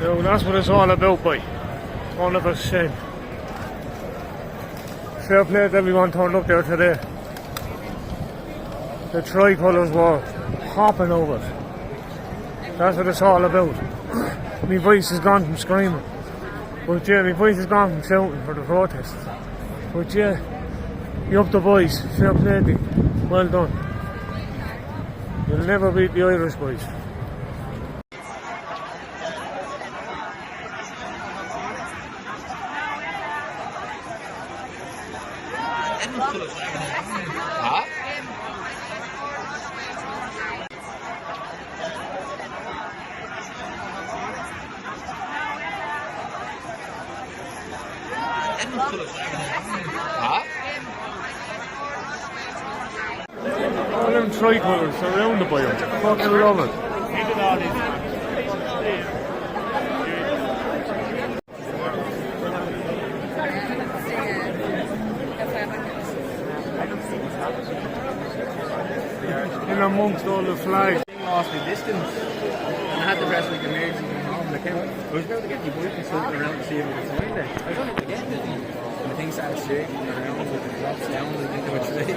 So that's what it's all about, boy. 100%. Fair play to everyone turned up there today. The tricolours were hopping over it. That's what it's all about. My voice has gone from screaming. But yeah, my voice has gone from shouting for the protests. But yeah, you up the boys. Fair play to you. Well done. You'll never beat the Irish boys. All them tricolours around the boy. Fucking love it. In amongst all the flags. Lost my distance, and I had to press like emergency from home. I was about to get the boy consultant around to see if I could find it. I was only to get it, and the thing started shaking around, so it drops down like into a tree.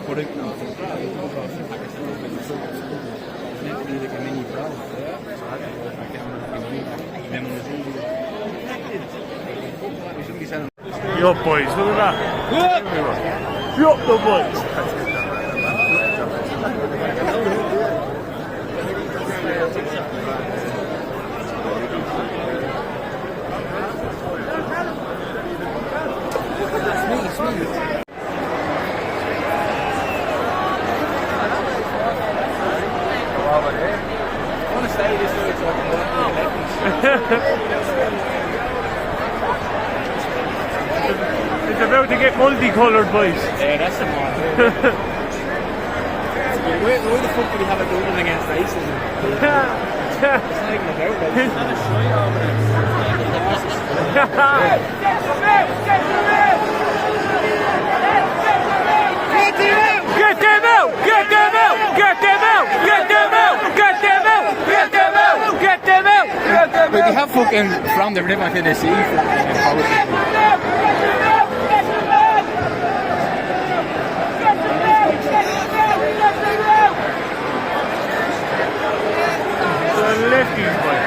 But it meant to be like a mini pro. So I had to go back down and then when the thing we shouldn't be selling. Yup, boys, look at that. Yup, the boys. It's about to get multicoloured, boys. Yeah, that's the one. Why the fuck do we have a Dublin against racism? It's not even about racism. It's not a shy over it. Get them out! Get them out! Get them out! Get them out! Get them out! Get them out! Get them out! Get them out! But they have fucking from the river to the sea lefties, boy.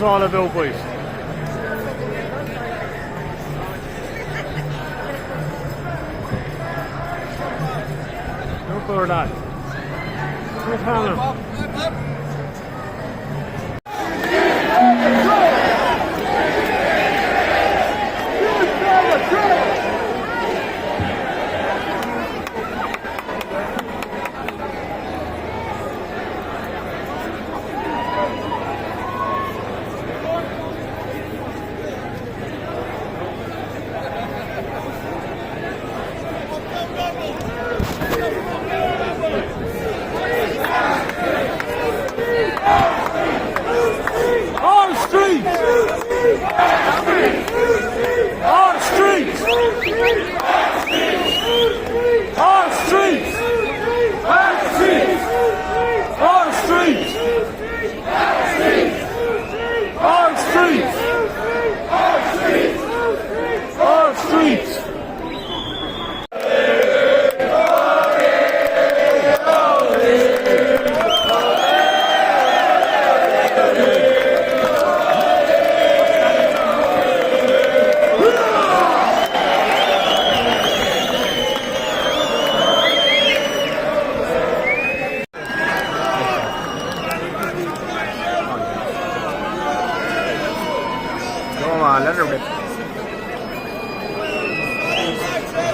all about, boys. Look over that. Look at him.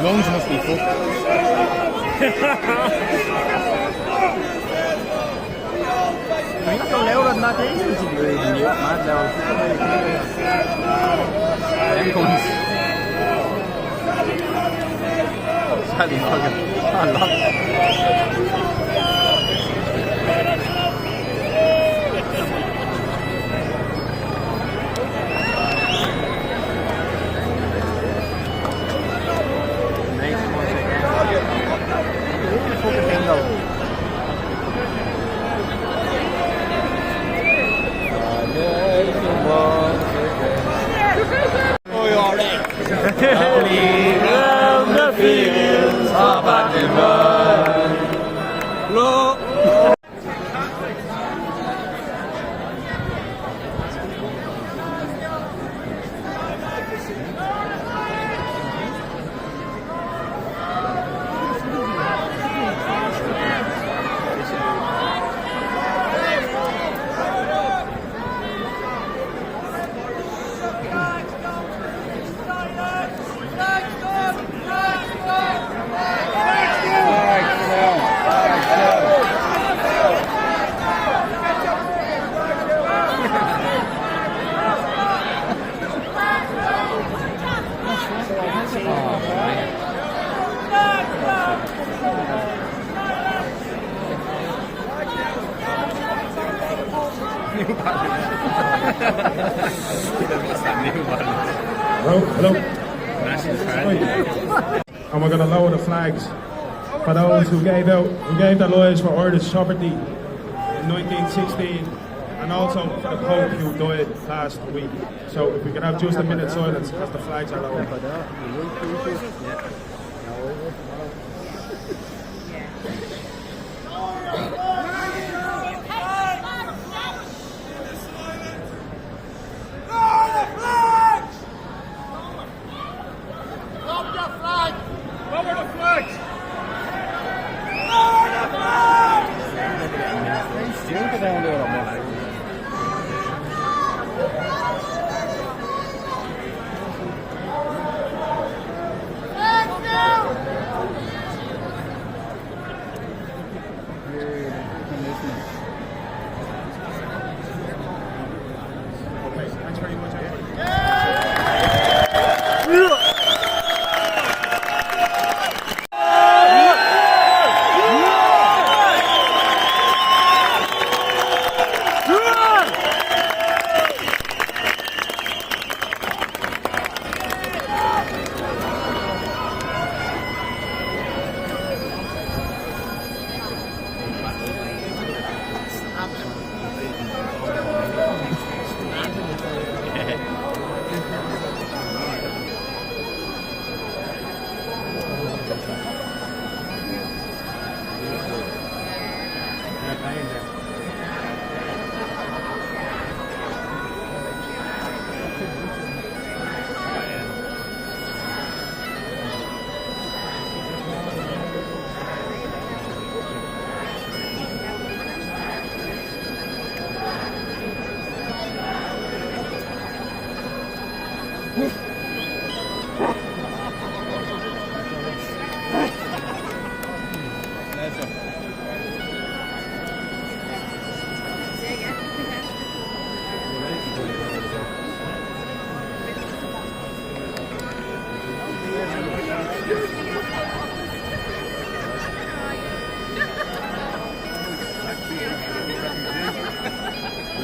Lungs must be full. I think you're louder than that, you're mad loud. Them comes. Sally Morgan. Around the fields of Dublin. Hello. And we're going to lower the flags for those who gave their lives for Irish sovereignty in 1916, and also for the Pope who died last week. So if we could have just a minute's silence as the flags are lowered.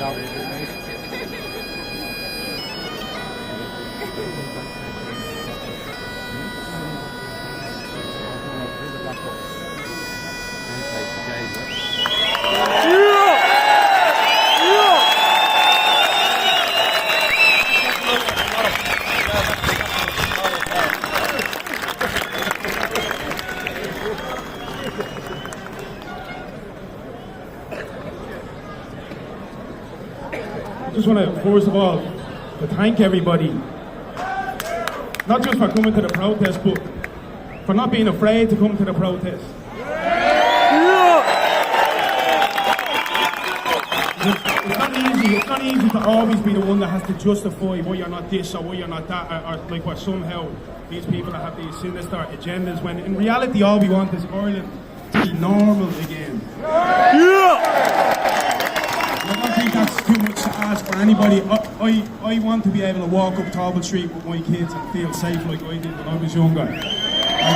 I just want to, first of all, to thank everybody, not just for coming to the protest, but for not being afraid to come to the protest. It's not easy to always be the one that has to justify why you're not this or why you're not that, or like what somehow these people that have these sinister agendas, when in reality all we want is Ireland to be normal again. I don't think that's too much to ask for anybody. I want to be able to walk up Talbot Street with my kids and feel safe like I did when I was younger. I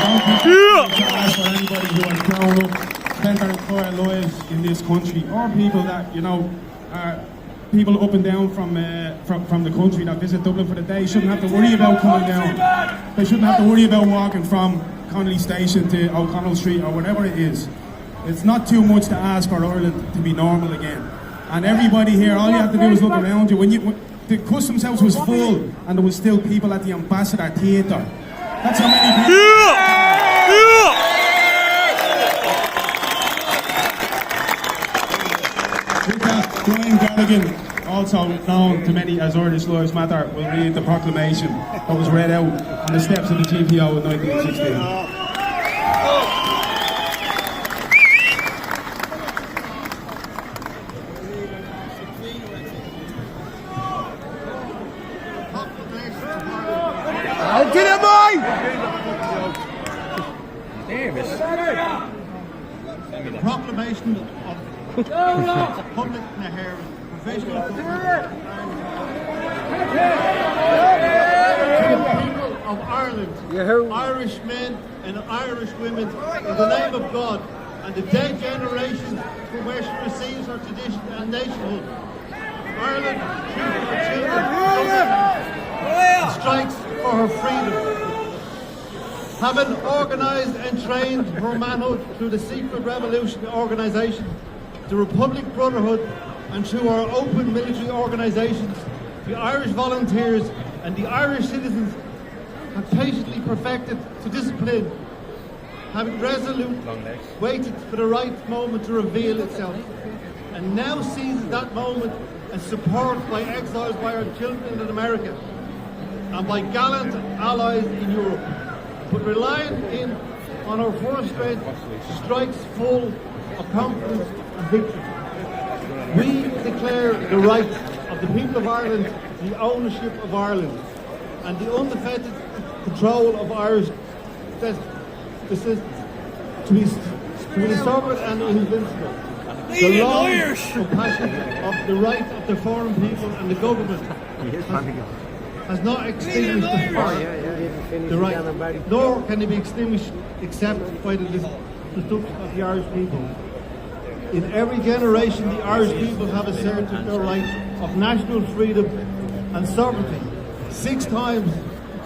don't think that's too much to ask for anybody who has grown up, spent their entire lives in this country, or people that, you know, are people up and down from the country that visit Dublin for the day shouldn't have to worry about coming down. They shouldn't have to worry about walking from Connolly Station to O'Connell Street or whatever it is. It's not too much to ask for Ireland to be normal again. And everybody here, all you have to do is look around you. When the Customs House was full and there was still people at the Ambassador Theatre. That's how many people... Brian Gallagher, also known to many as Irish Lives Matter, will read the proclamation that was read out on the steps of the GPO in 1916. Proclamation of public inheritance, provisional government people of Ireland, Irish men and Irish women, in the name of God, and the dead generations from where she receives her tradition and nationhood. Ireland, children, strikes for her freedom. Having organised and trained her manhood through the secret revolution organisation, the Republic Brotherhood, and through our open military organisations, the Irish volunteers and the Irish citizens have patiently perfected to discipline, having resolutely waited for the right moment to reveal itself, and now seizes that moment and supported by exiles by our children in America and by gallant allies in Europe. But relying on our first strength strikes full of confidence and victory. We declare the right of the people of Ireland, the ownership of Ireland, and the undefeated control of Irish existence to be sovereign and invincible. The long compassion of the right of the foreign people and the government has not extinguished the right, nor can it be extinguished except by the destruction of the Irish people. In every generation, the Irish people have asserted their right of national freedom and sovereignty. 6 times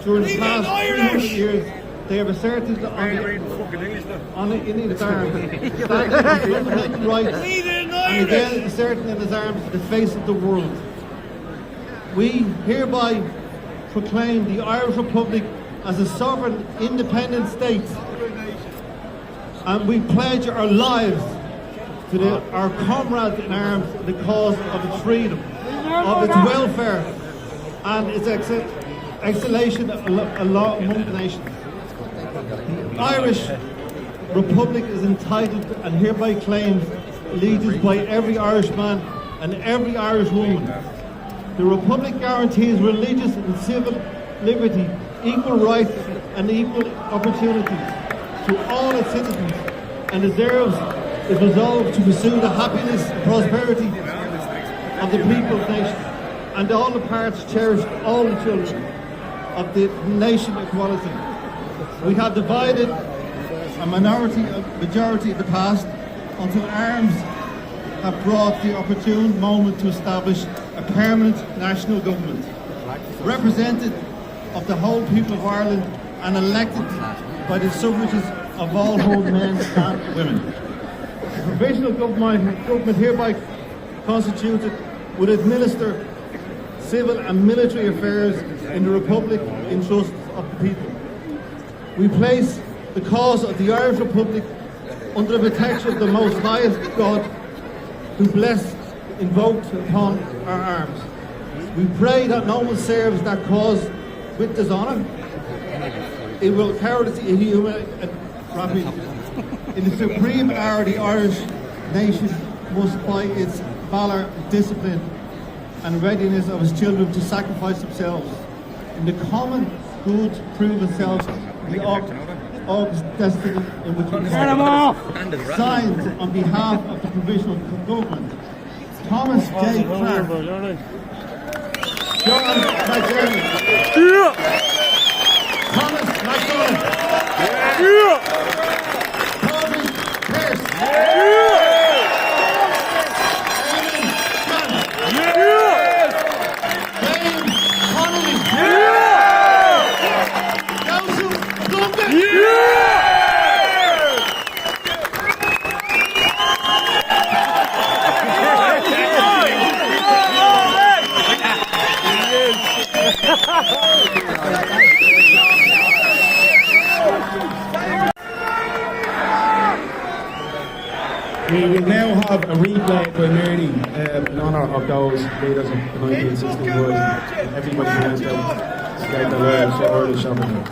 during the past 300 years, they have asserted on the in its arms, fundamental rights, and again asserting in its arms the face of the world. We hereby proclaim the Irish Republic as a sovereign, independent state, and we pledge our lives to our comrades in arms in the cause of its freedom, of its welfare, and its exaltation among the nations. The Irish Republic is entitled and hereby claims allegiance by every Irishman and every Irish woman. The Republic guarantees religious and civil liberty, equal rights and equal opportunities to all its citizens, and is resolved to pursue the happiness and prosperity of the people of the nation, and all the parts cherish all the children of the nation equality. We have divided a majority of the past until arms have brought the opportune moment to establish a permanent national government, represented of the whole people of Ireland and elected by the suffrages of all whole men and women. The provisional government hereby constituted would administer civil and military affairs in the Republic in trust of the people. We place the cause of the Irish Republic under the protection of the most highest God, who blessed, invoked upon our arms. We pray that no one serves that cause with dishonour. It will cowardice in the supreme hour the Irish nation must, by its valour, discipline and readiness of its children to sacrifice themselves in the common good, prove themselves in the august destiny in which we live. Signed on behalf of the provisional government, Thomas J. Clark, John McDermott, Thomas McDonald, Toby Pearce, We will now have a replay primarily in honour of those leaders of the 1960 wars. Everybody who went out to get their lives for Irish sovereignty.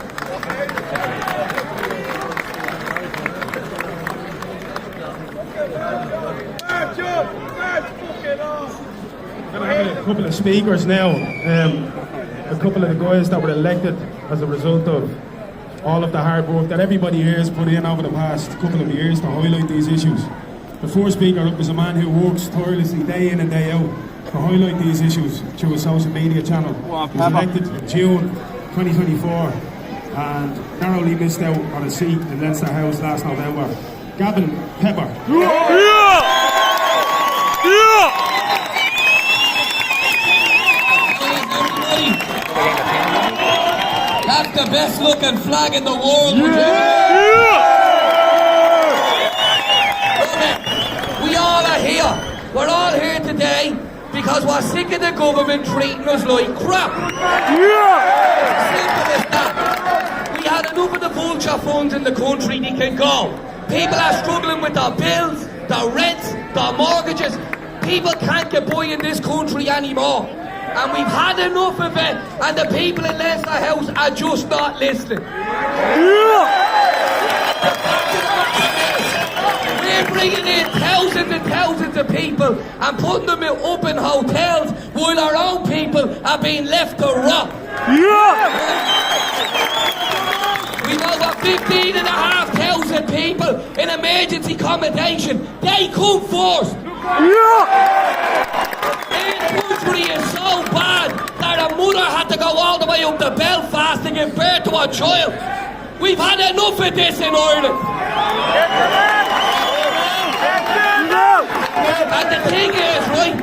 I have a couple of speakers now. A couple of the guys that were elected as a result of all of the hard work that everybody here has put in over the past couple of years to highlight these issues. The first speaker up is a man who works tirelessly day in and day out to highlight these issues through a social media channel. He was elected in June 2024 and narrowly missed out on a seat in Leinster House last November. Gavin Pepper. That's the best looking flag in the world. We all are here. We're all here today because we're sick of the government treating us like crap. Simple as that. We had enough of the vulture funds in the country. They can go. People are struggling with their bills, their rents, their mortgages. People can't get by in this country anymore. And we've had enough of it, and the people in Leinster House are just not listening. We're bringing in thousands and thousands of people and putting them up in hotels while our own people are being left to rot. We've over 15,500 people in emergency accommodation. They come first. This country is so bad that a mother had to go all the way up to Belfast to give birth to a child. We've had enough of this in Ireland. And the thing is, right,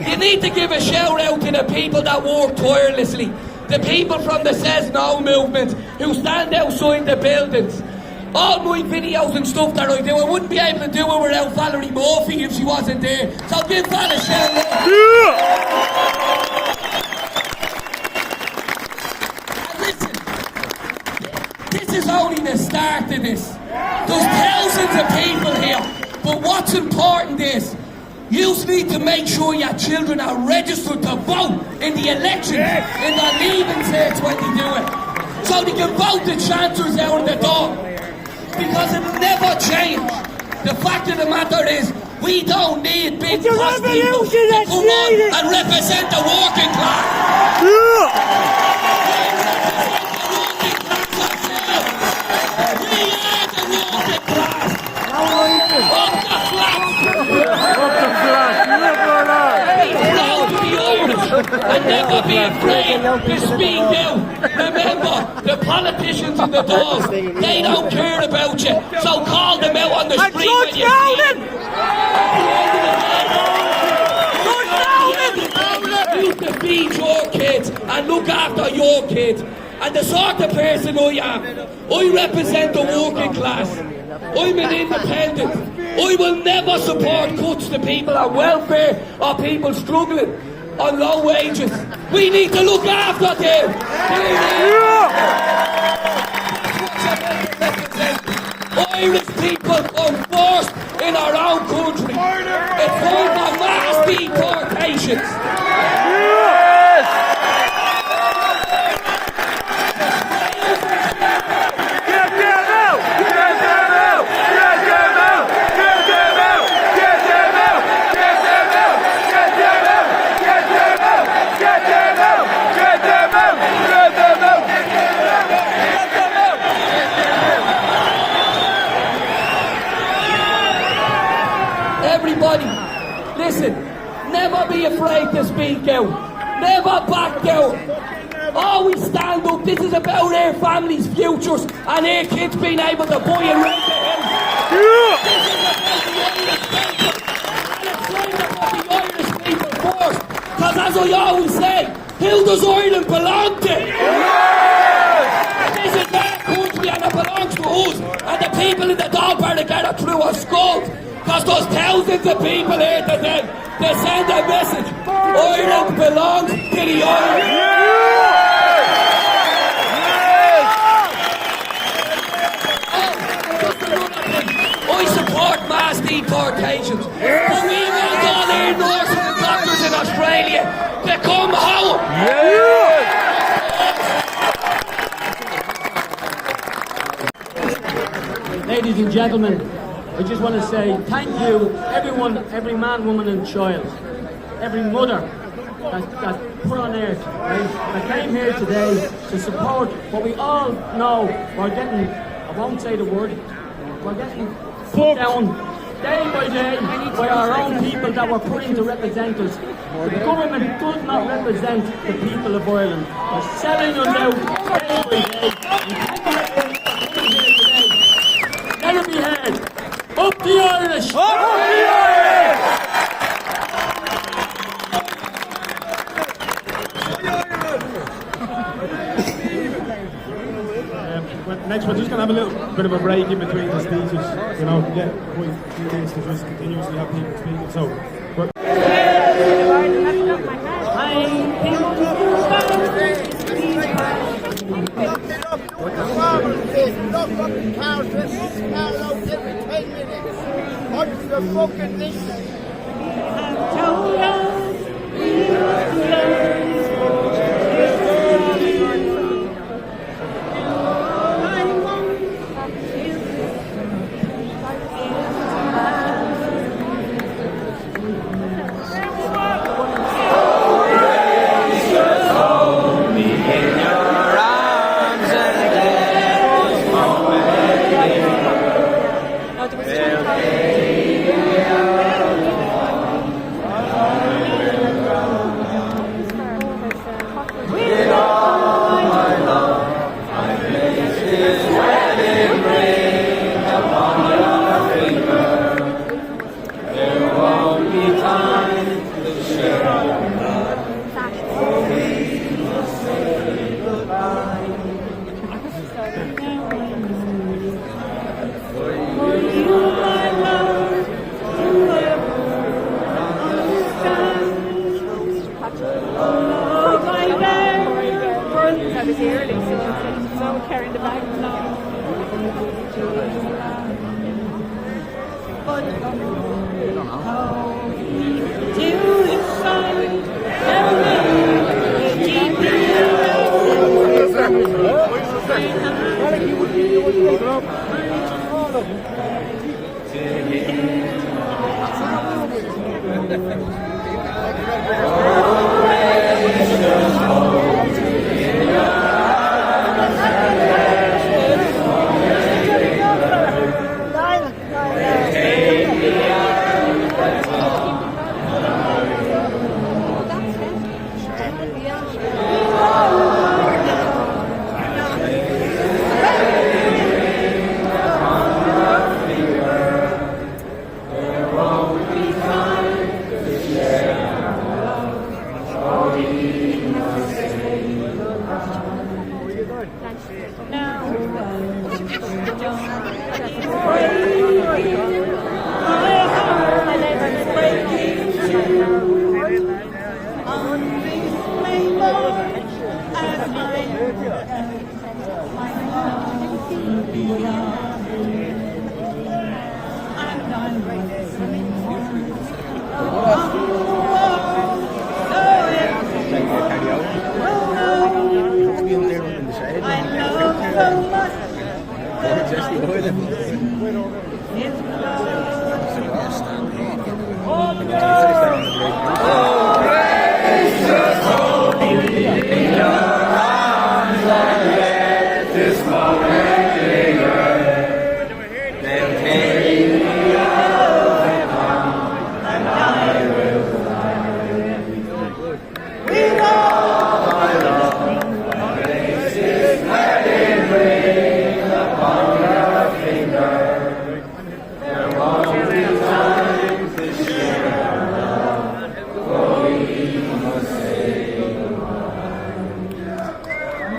you need to give a shout out to the people that work tirelessly. The people from the Says No movement who stand outside the buildings. All my videos and stuff that I do, I wouldn't be able to do it without Valerie Murphy if she wasn't there. So give Val a shout out. And listen, this is only the start of this. There's thousands of people here. But what's important is, you need to make sure your children are registered to vote in the elections, in the leaving certs when they do it. So they can vote the chancellors out the door. Because it'll never change. The fact of the matter is, we don't need big posh people to come on and represent the working class. We are the working class. Up the flag. Be proud to be Irish and never be afraid to speak out. Remember, the politicians in the doors, they don't care about you. So call them out on the street when you see them. At the end of the day, and look after your kids. And the sort of person I am, I represent the working class. I'm an independent. I will never support cuts to people on welfare or people struggling on low wages. We need to look after them. Irish people come first in our own country. It's time for mass deportations. Everybody, listen, never be afraid to speak out. Never back down. Always stand up. This is about our families' futures and our kids being able to buy and rent a house. This is about the Irish people first. Because as I always say, who does Ireland belong to? This is their country and it belongs to us. And the people in the dog bar to get it through our skulls. Because there's thousands of people here today. They send a message. Ireland belongs to the Irish. I support mass deportations. But we want all our nurses and doctors in Australia to come home. Ladies and gentlemen, I just want to say thank you, everyone, every man, woman and child, every mother that put on earth, right, that came here today to support what we all know we're getting, I won't say the word, we're getting put down day by day by our own people that were put in to represent us. The government does not represent the people of Ireland. They're selling us out day by day. Let it be heard. Up the Irish! Up the Irish! Next, we're just going to have a little bit of a break in between the speeches. You know, get quite a few days to just continuously have people speaking. So,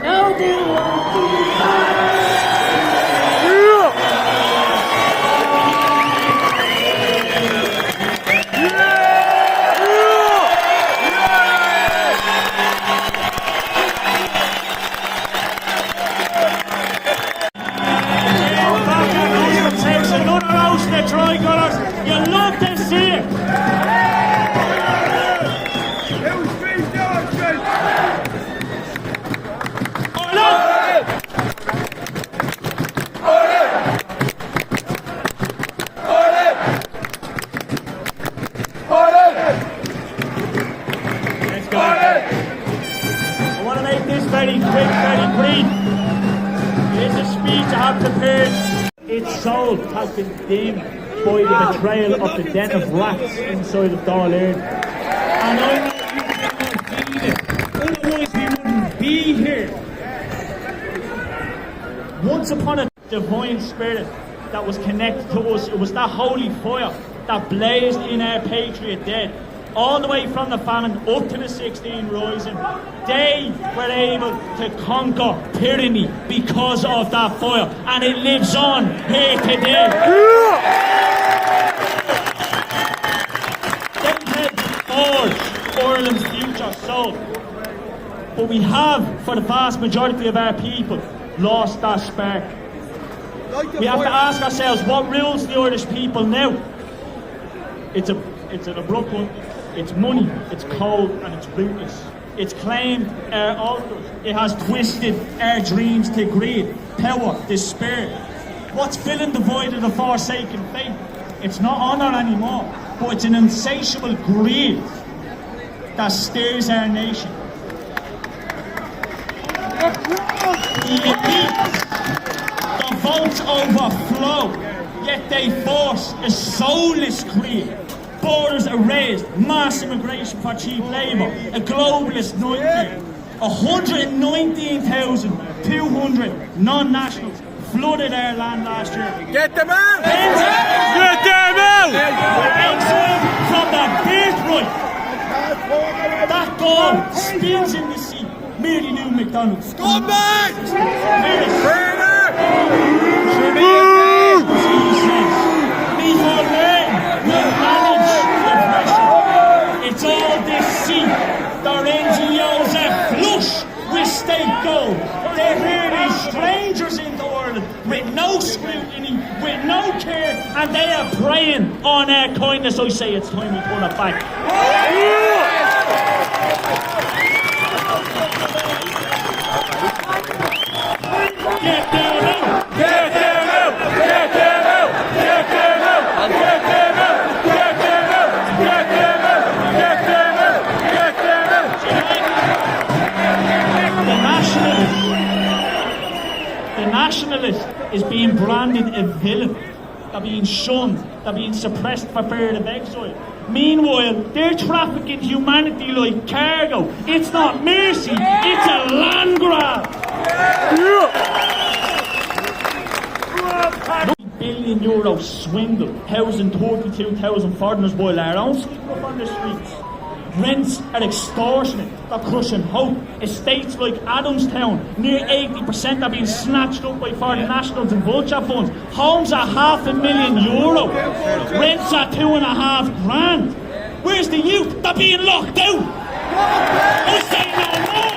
No, they won't be Tricolours, you love to see it. Let's go. I want to make this very quick, very brief. Here's a speech I have prepared. Its soul has been dimmed by the betrayal of the den of rats inside of Dublin. And I know you cannot feel it, otherwise we wouldn't be here. Once upon a divine spirit that was connected to us, it was that holy fire that blazed in our patriot dead. All the way from the famine up to the 16 Rising, they were able to conquer tyranny because of that fire, and it lives on here today. They helped forge Ireland's future soul, but we have, for the vast majority of our people, lost that spark. We have to ask ourselves, what rules the Irish people now? It's an abrupt one. It's money, it's cold, and it's ruthless. It's claimed our altars. It has twisted our dreams to greed, power, despair. What's filling the void of the forsaken faith? It's not honour anymore, but it's an insatiable greed that steers our nation. The elites, the votes overflow, yet they force a soulless creed. Borders are raised, mass immigration for cheap labour, a globalist nightmare. 119,200 non-nationals flooded our land last year. Get them out! Get them out! Exiled from the birthright. That goal spins in the sea. Merely new McDonald's. Scumbags! It's all deceit. Their NGOs are flush with state gold. They're really strangers into Ireland with no scrutiny, with no care, and they are preying on our kindness. I say it's time we pull it back. Get down out! Get down out! Get down out! Get down out! Get down out! Get down out! Get down out! Get down out! Get down out! The nationalist is being branded a villain. They're being shunned. They're being suppressed for fear of exile. Meanwhile, they're trafficking humanity like cargo. It's not mercy, it's a land grab. €1 billion swindle, housing 32,000 foreigners while our own sleep up on the streets. Rents are extortionate, they're crushing hope. Estates like Adamstown, near 80% are being snatched up by foreign nationals and vulture funds. Homes are €500,000. Rents are $2,500. Where's the youth? They're being locked out. I say no more.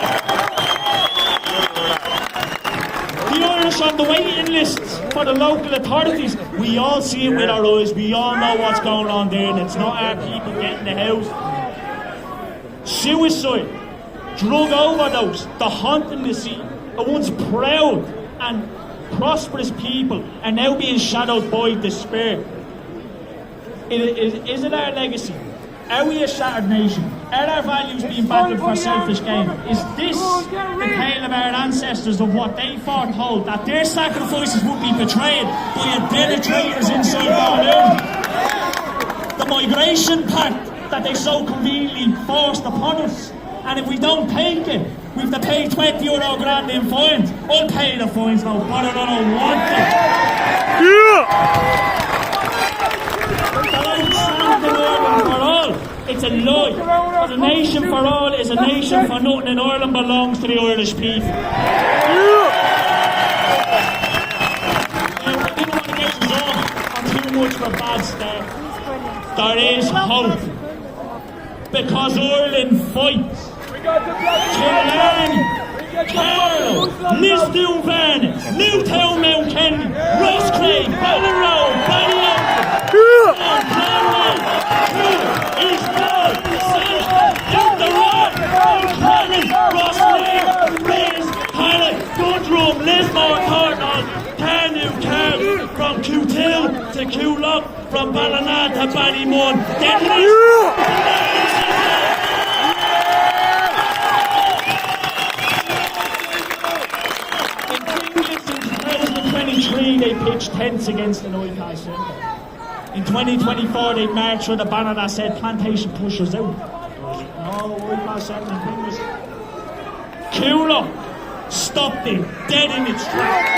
The Irish on the waiting lists for the local authorities. We all see it with our eyes. We all know what's going on there, and it's not our people getting the house. Suicide, drug overdose, the haunting the sea. A once proud and prosperous people are now being shadowed by despair. Is it our legacy? Are we a shattered nation? Are our values being battled for selfish gain? Is this the tale of our ancestors of what they foretold, that their sacrifices would be betrayed by a bed of traitors inside Dublin? The migration pact that they so conveniently forced upon us, and if we don't take it, we have to pay €20 grand in fines. I'll pay the fines now, but I don't want it. It's a lie. As a nation for all is a nation for nothing, and Ireland belongs to the Irish people. I didn't want to get us off on too much of a bad start. There is hope. Because Ireland fights. Killarney, Carlow, Lisdoonvarna, Newtown, Mount Kennedy, Roscraig, Ballinroad, Ballyoakle, Clonmel, East North, South, Down the Road, Old Clonmel, Rosslare, Rays, Harlech, Dundrum, Lismore, Thornall, Carnew, Carl, from Cootill to Coolock, from Ballina to Ballymun, then they pitched tents against the Noycast Centre. In 2024, they marched with a banner that said "Plantation pushers out." No, Noycast Centre fingers. Coolock stopped it dead in its tracks.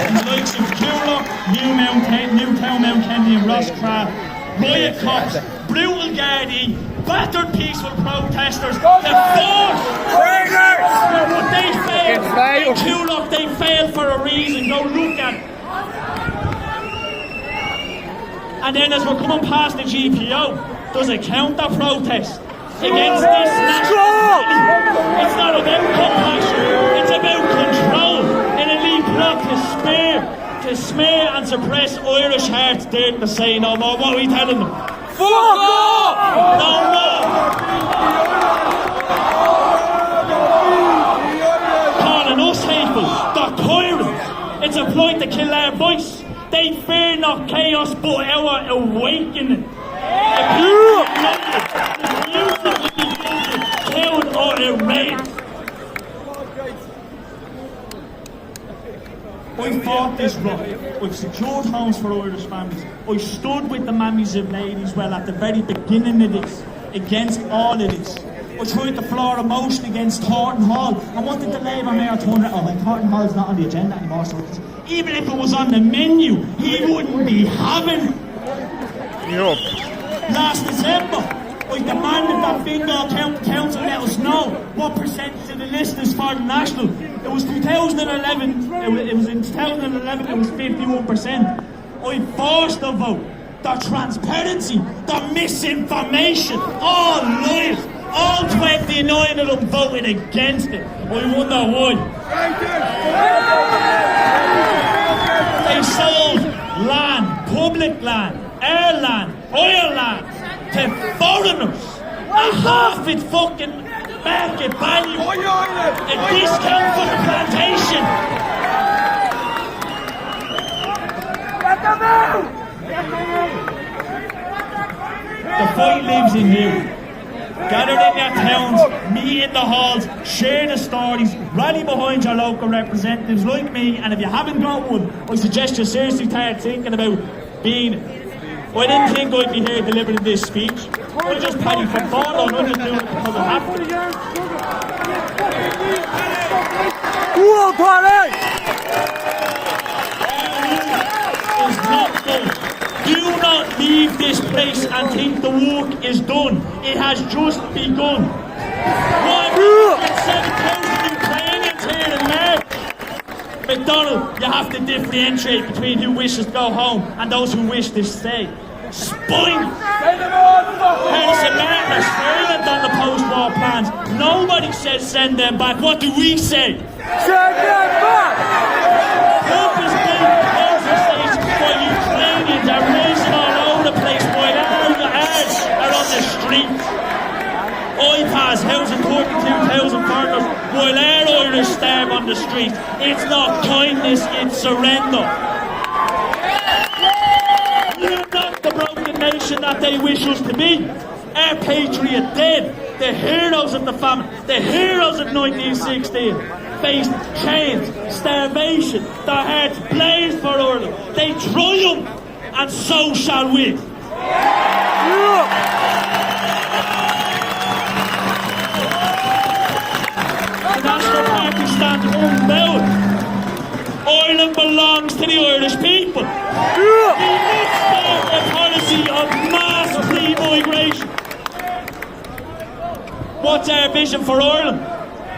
The likes of Coolock, Newtown, Mount Kennedy, and Roscraft, riot cops, brutal Gardaí, battered peaceful protesters, the force! But they failed. In Coolock, they failed for a reason. Go look at it. And then as we're coming past the GPO, there's a counter-protest against this nationality. It's not about compassion, it's about control. An elite plot to smear and suppress Irish hearts, dared to say no more. What are we telling them? Fuck off! No more! Calling us hateful, they're tyrants. It's a ploy to kill our voice. They fear not chaos but our awakening. The people killed or erased. I fought this right. I've secured homes for Irish families. I stood with the mammies and ladies well at the very beginning of this, against all of this. I tried to floor a motion against Thornton Hall. I wanted the Labour Mayor to turn it, Thornton Hall's not on the agenda anymore, so even if it was on the menu, he wouldn't be having it. Yep. Last December, I demanded that Fingal Council let us know what percentage of the list is for the National. It was 2011, it was in 2011, it was 51%. I forced the vote. The transparency, the misinformation, all lies. All 29 of them voted against it. I wonder why. They sold land, public land, air land, oil land to foreigners. A half its fucking market value. A discount for the plantation. The fight lives in you. Gather in your towns, meet in the halls, share the stories, rally behind your local representatives like me, and if you haven't got one, I suggest you seriously start thinking about being it. I didn't think I'd be here delivering this speech. I just paddy for ball and I just do it because I have to. Cool party! Is not done. Do not leave this place and think the work is done. It has just begun. 107,000 Ukrainians here in March. McDonald, you have to differentiate between who wishes to go home and those who wish to stay. Spine! Harrison Martin are silent on the post-war plans. Nobody says send them back. What do we say? Send them back! Purpose-built housing stations for Ukrainians are raising all over the place while our ads are on the streets. iPads housing 42,000 foreigners while our Irish starve on the streets. It's not kindness, it's surrender. We're not the broken nation that they wish us to be. Our patriot dead, the heroes of the famine, the heroes of 1916, faced chains, starvation, their hearts blazed for Ireland. They triumphed, and so shall we. The National Party stands unbowed. Ireland belongs to the Irish people. We must start a policy what's our vision for Ireland?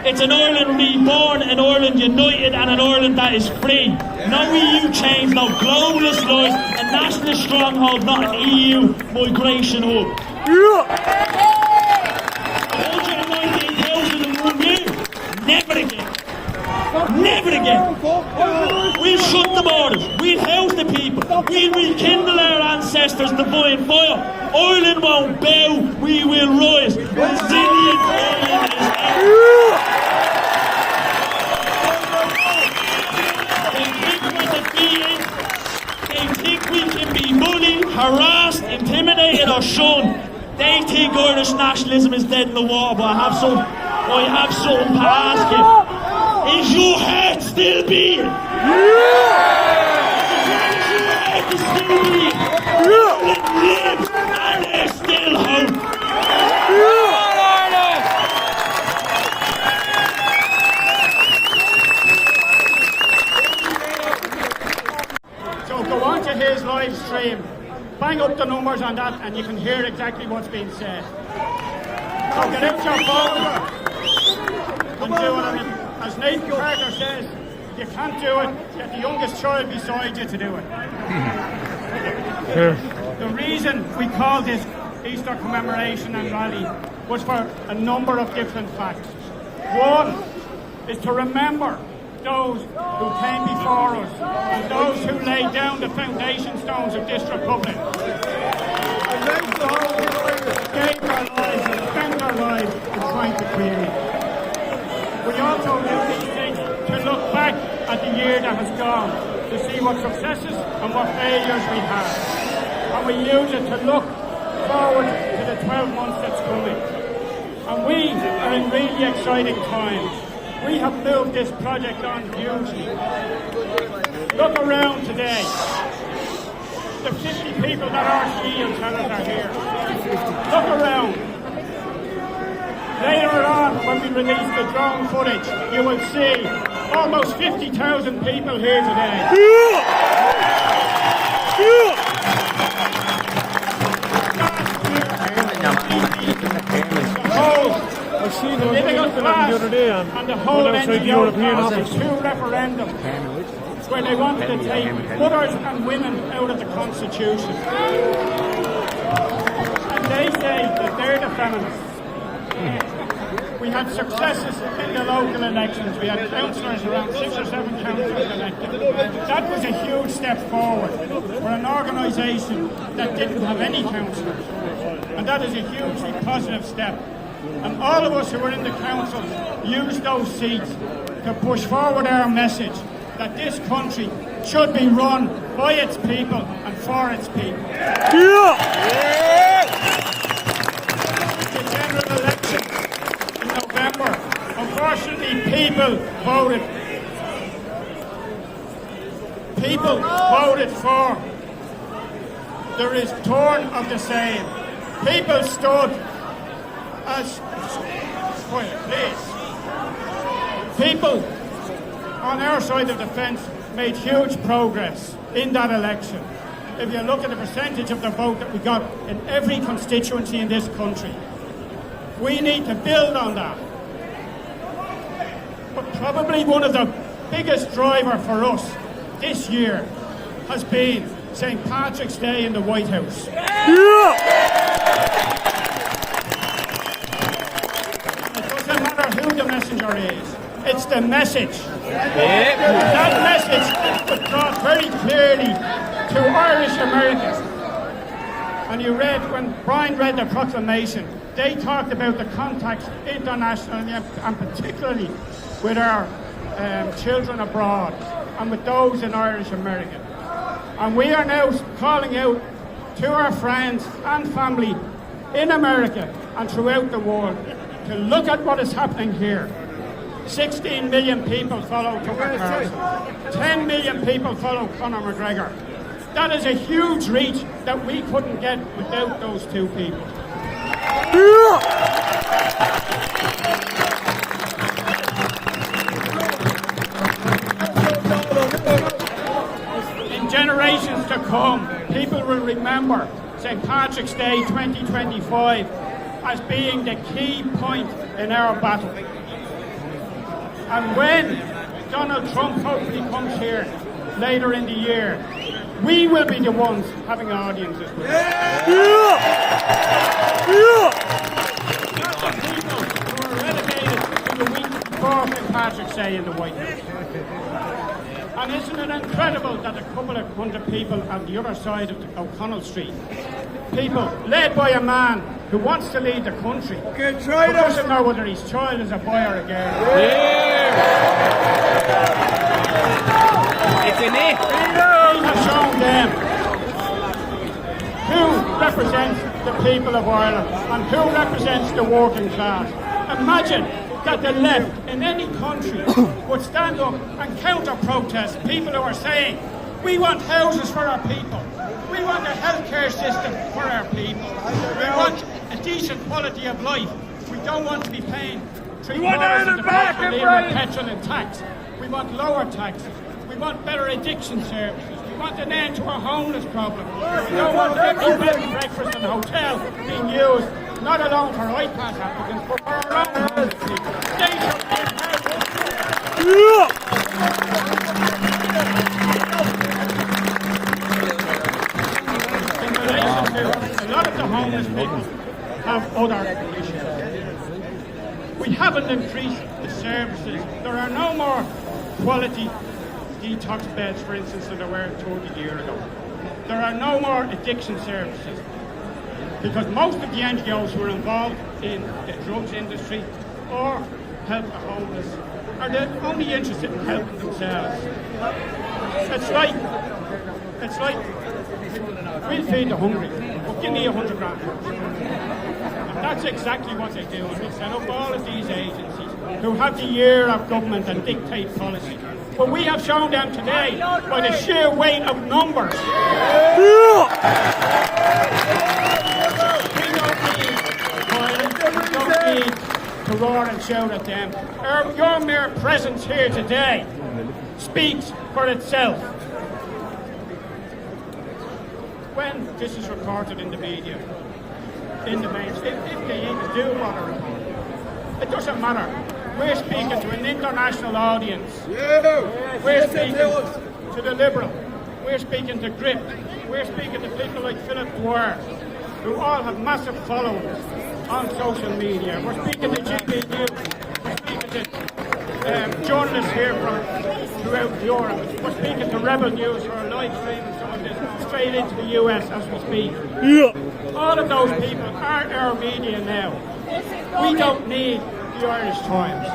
It's an Ireland reborn, an Ireland united, and an Ireland that is free. No EU chains, no globalist lies, a nationalist stronghold, not an EU migration hub. 119,000 in 1 year? Never again. Never again. We'll shut the borders. We'll house the people. We'll rekindle our ancestors' divine fire. Ireland won't bow. We will rise. Resilient Ireland is ours. They think we can be bullied, harassed, intimidated or shunned. They think Irish nationalism is dead in the water, but I have something to ask you. Is your heart still beating? Is your heart still beating? It lives and there's still hope. So go on to his live stream, bang up the numbers on that, and you can hear exactly what's being said. So get out your phone and do it. As Nathan Carter says, you can't do it, get the youngest child beside you to do it. The reason we call this Easter commemoration and rally was for a number of different factors. One is to remember those who came before us and those who laid down the foundation stones of this republic. And those who gave their lives and spent their lives in trying to create it. We also do these things to look back at the year that has gone, to see what successes and what failures we have. And we use it to look forward to the 12 months that's coming. And we are in really exciting times. We have moved this project on hugely. Look around today. The 50 people that our shield tellers are here. Look around. Later on, when we release the drone footage, you will see almost 50,000 people here today. I seen the other day and the whole NGO passed 2 referendums where they wanted to take mothers and women out of the Constitution. And they say that they're the feminists. We had successes in the local elections. We had councillors, around 6 or 7 councillors elected. That was a huge step forward for an organisation that didn't have any councillors. And that is a hugely positive step. And all of us who were in the council used those seats to push forward our message that this country should be run by its people and for its people. The general election in November, unfortunately, people voted for the return of the same. People stood as quiet, please. People on our side of the fence made huge progress in that election. If you look at the percentage of the vote that we got in every constituency in this country, we need to build on that. But probably one of the biggest driver for us this year has been St. Patrick's Day in the White House. Who the messenger is. It's the message. That message was brought very clearly to Irish Americans. And you read, when Brian read the proclamation, they talked about the contacts internationally and particularly with our children abroad and with those in Irish America. And we are now calling out to our friends and family in America and throughout the world to look at what is happening here. 16 million people follow Tucker Carlson. 10 million people follow Conor McGregor. That is a huge reach that we couldn't get without those 2 people. In generations to come, people will remember St. Patrick's Day 2025 as being the key point in our battle. And when Donald Trump hopefully comes here later in the year, we will be the ones having audiences with him. Not the people who were relegated to the week before St. Patrick's Day in the White House. And isn't it incredible that a couple of hundred people on the other side of O'Connell Street, people led by a man who wants to lead the country, who doesn't know whether his child is a boy or a girl. It's in it. We have shown them who represents the people of Ireland and who represents the working class. Imagine that the left in any country would stand up and counter-protest people who are saying, we want houses for our people, we want a healthcare system for our people, we want a decent quality of life, we don't want to be paying $3 of the price of petrol and tax, we want lower taxes, we want better addiction services, we want an end to our homeless problem, we don't want every bed and breakfast and hotel being used not alone for iPad applicants, but for our own homeless people. They should be in relation to a lot of the homeless people have other issues. We haven't increased the services. There are no more quality detox beds, for instance, than there were 30 years ago. There are no more addiction services. Because most of the NGOs who are involved in the drugs industry or help the homeless are only interested in helping themselves. It's like we'll feed the hungry, but give me 100 grand. And that's exactly what they do. And they set up all of these agencies who have the ear of government and dictate policy. But we have shown them today by the sheer weight of numbers. To roar and shout at them. Your mere presence here today speaks for itself. When this is reported in the media, in the mainstream, if they even do want to report it doesn't matter. We're speaking to an international audience. We're speaking to the Liberal. We're speaking to Grip. We're speaking to people like Philip Dwyer, who all have massive followings on social media. We're speaking to GB News. We're speaking to journalists here from throughout Europe. We're speaking to Rebel News who are live streaming some of this straight into the US as we speak. All of those people are our media now. We don't need the Irish Times.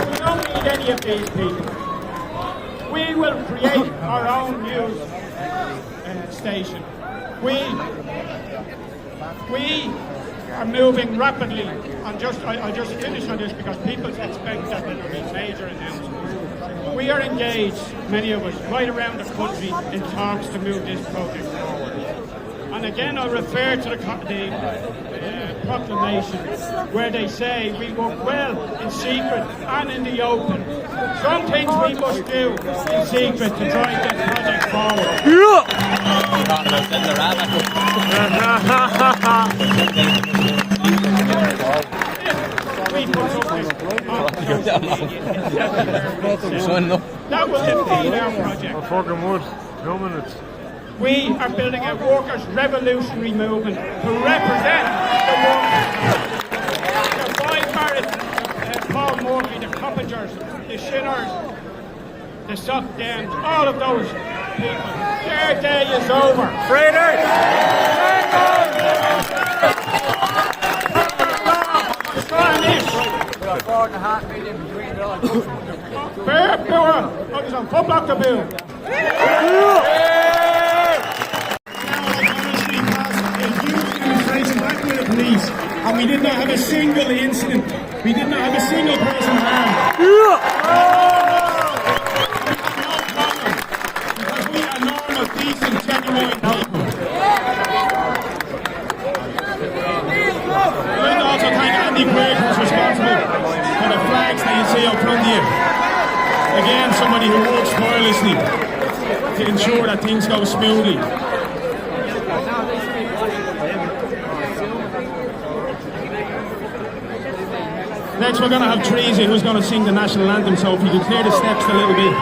We don't need any of these people. We will create our own news station. We are moving rapidly. I'll just finish on this because people expect that there will be major announcements. We are engaged, many of us, right around the country in talks to move this project forward. And again, I refer to the proclamation where they say we work well in secret and in the open. Some things we must do in secret to drive this project forward. We put something on social media. That will defeat our project. Fucking wood. 2 minutes. We are building a workers' revolutionary movement to represent the workers. The Boy Barrett, Paul Murphy, the Coppagers, the Shinners, the Sockdowns, all of those people. Their day is over. Traitors! Fair power, focus on pub block the bill. And we did not have a single incident. We did not have a single person harmed. Because we are normal, decent, genuine people. I'd also thank Andy Quaid, who's responsible for the flags that you see up front here. Again, somebody who works tirelessly. to ensure that things go smoothly. Next we're going to have Treasy, who's going to sing the national anthem, so if you could clear the steps a little bit,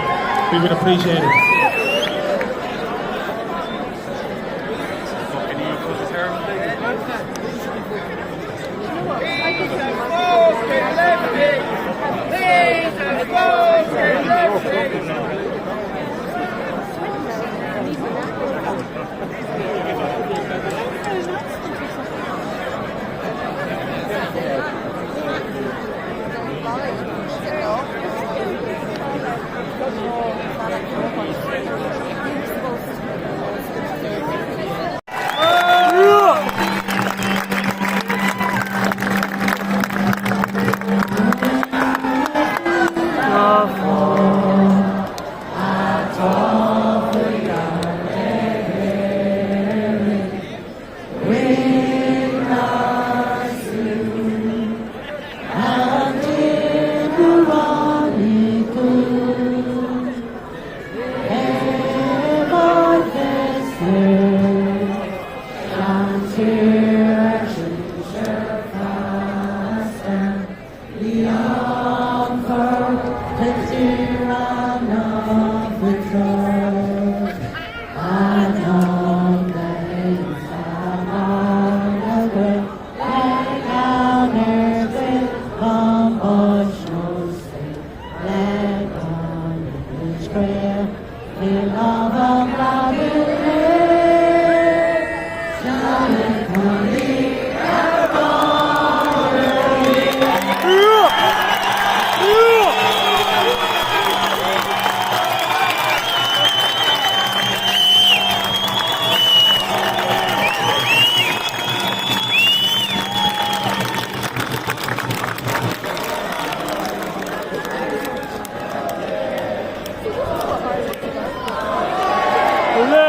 we would appreciate it. Olé!